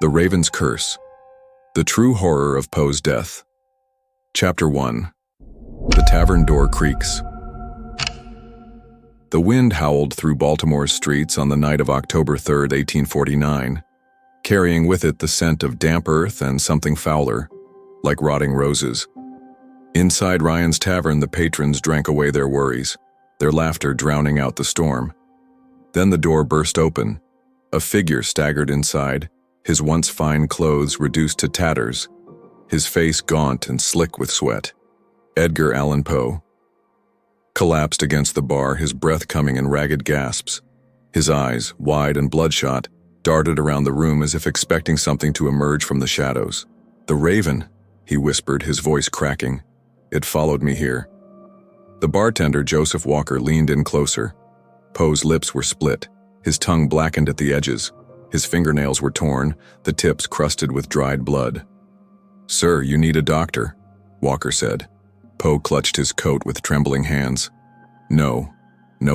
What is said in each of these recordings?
The Raven's Curse. The True Horror of Poe's Death. Chapter 1. The Tavern Door Creaks. The wind howled through Baltimore's streets on the night of October 3, 1849, carrying with it the scent of damp earth and something fouler, like rotting roses. Inside Ryan's tavern, the patrons drank away their worries, their laughter drowning out the storm. Then the door burst open. A figure staggered inside, his once fine clothes reduced to tatters, his face gaunt and slick with sweat. Edgar Allan Poe collapsed against the bar, his breath coming in ragged gasps. His eyes, wide and bloodshot, darted around the room as if expecting something to emerge from the shadows. "The Raven," he whispered, his voice cracking. "It followed me here." The bartender, Joseph Walker, leaned in closer. Poe's lips were split, his tongue blackened at the edges. His fingernails were torn, the tips crusted with dried blood. "Sir, you need a doctor," Walker said. Poe clutched his coat with trembling hands. No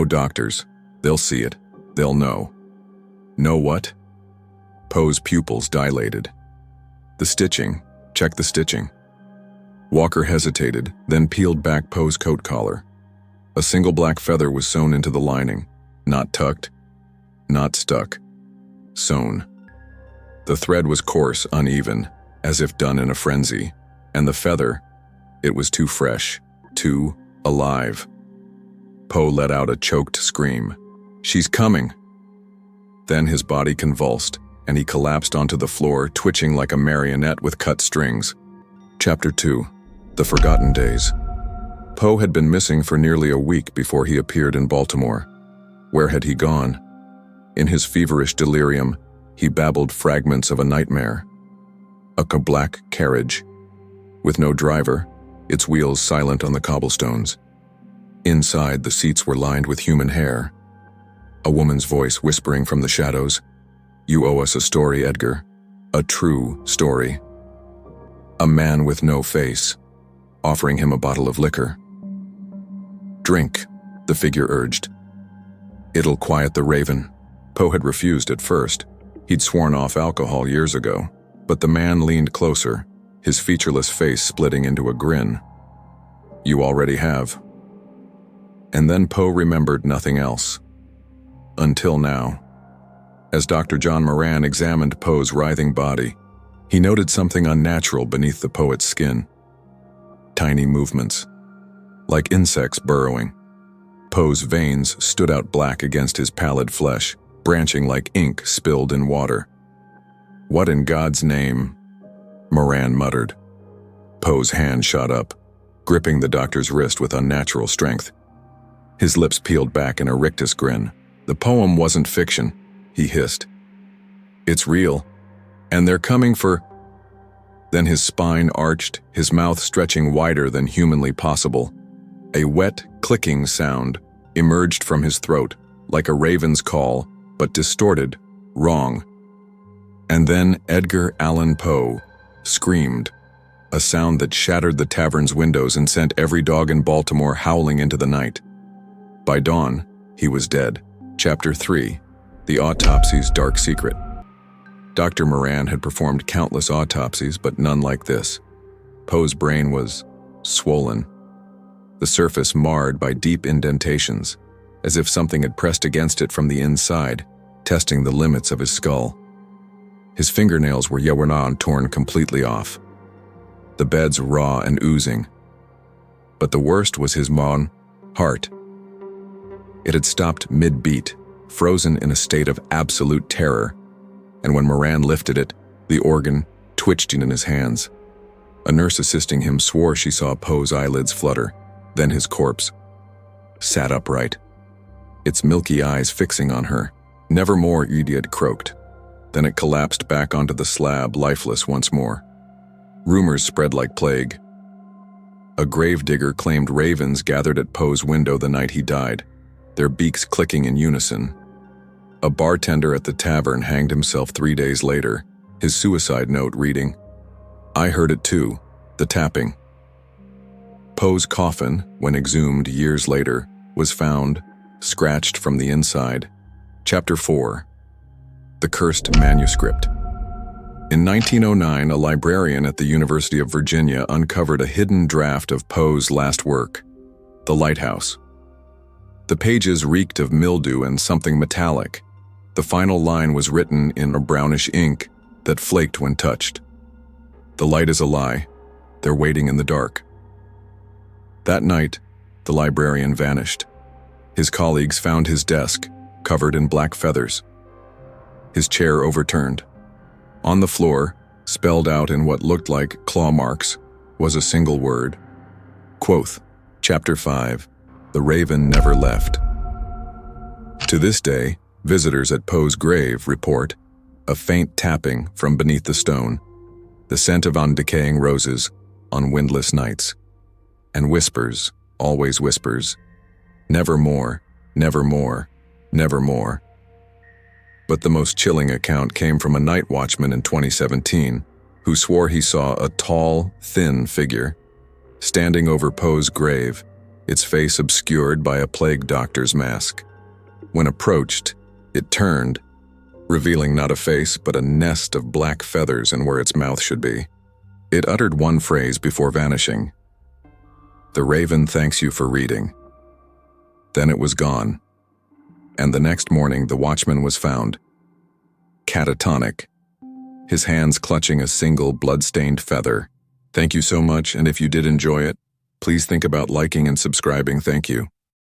doctors. They'll see it. They'll know." "Know what?" Poe's pupils dilated. "The stitching. Check the stitching." Walker hesitated, then peeled back Poe's coat collar. A single black feather was sewn into the lining, not tucked, not stuck. Sewn. The thread was coarse, uneven, as if done in a frenzy, and the feather, it was too fresh, too alive. Poe let out a choked scream. "She's coming!" Then his body convulsed, and he collapsed onto the floor, twitching like a marionette with cut strings. Chapter 2. The Forgotten Days. Poe had been missing for nearly a week before he appeared in Baltimore. Where had he gone? In his feverish delirium, he babbled fragments of a nightmare. A black carriage, with no driver, its wheels silent on the cobblestones. Inside, the seats were lined with human hair. A woman's voice whispering from the shadows, "You owe us a story, Edgar. A true story." A man with no face, offering him a bottle of liquor. "Drink," the figure urged. "It'll quiet the Raven." Poe had refused at first. He'd sworn off alcohol years ago, but the man leaned closer, his featureless face splitting into a grin. "You already have." And then Poe remembered nothing else. Until now. As Dr. John Moran examined Poe's writhing body, he noted something unnatural beneath the poet's skin. Tiny movements, like insects burrowing. Poe's veins stood out black against his pallid flesh, branching like ink spilled in water. "What in God's name?" Moran muttered. Poe's hand shot up, gripping the doctor's wrist with unnatural strength. His lips peeled back in a rictus grin. "The poem wasn't fiction," he hissed. "It's real, and they're coming for—" Then his spine arched, his mouth stretching wider than humanly possible. A wet, clicking sound emerged from his throat, like a raven's call, but distorted, wrong. And then Edgar Allan Poe screamed, a sound that shattered the tavern's windows and sent every dog in Baltimore howling into the night. By dawn, he was dead. Chapter 3. The Autopsy's Dark Secret. Dr. Moran had performed countless autopsies, but none like this. Poe's brain was swollen, the surface marred by deep indentations, as if something had pressed against it from the inside, testing the limits of his skull. His fingernails were torn completely off, the beds raw and oozing. But the worst was his heart. It had stopped mid-beat, frozen in a state of absolute terror, and when Moran lifted it, the organ twitched in his hands. A nurse assisting him swore she saw Poe's eyelids flutter, then his corpse sat upright, its milky eyes fixing on her. "Nevermore," Idiot croaked. Then it collapsed back onto the slab, lifeless once more. Rumors spread like plague. A gravedigger claimed ravens gathered at Poe's window the night he died, their beaks clicking in unison. A bartender at the tavern hanged himself 3 days later, his suicide note reading, "I heard it too, the tapping." Poe's coffin, when exhumed years later, was found, scratched from the inside. Chapter 4. The Cursed Manuscript. In 1909, a librarian at the University of Virginia uncovered a hidden draft of Poe's last work, The Lighthouse. The pages reeked of mildew and something metallic. The final line was written in a brownish ink that flaked when touched. "The light is a lie. They're waiting in the dark." That night, the librarian vanished. His colleagues found his desk, covered in black feathers. His chair overturned. On the floor, spelled out in what looked like claw marks, was a single word. Quoth, Chapter 5, The Raven Never Left. To this day, visitors at Poe's grave report a faint tapping from beneath the stone, the scent of undecaying roses on windless nights, and whispers, always whispers, never more, never more, never more. But the most chilling account came from a night watchman in 2017 who swore he saw a tall, thin figure standing over Poe's grave, its face obscured by a plague doctor's mask. When approached, it turned, revealing not a face but a nest of black feathers in where its mouth should be. It uttered one phrase before vanishing. "The raven thanks you for reading." Then it was gone. And the next morning the watchman was found, catatonic, his hands clutching a single blood-stained feather. Thank you so much, and if you did enjoy it, please think about liking and subscribing. Thank you.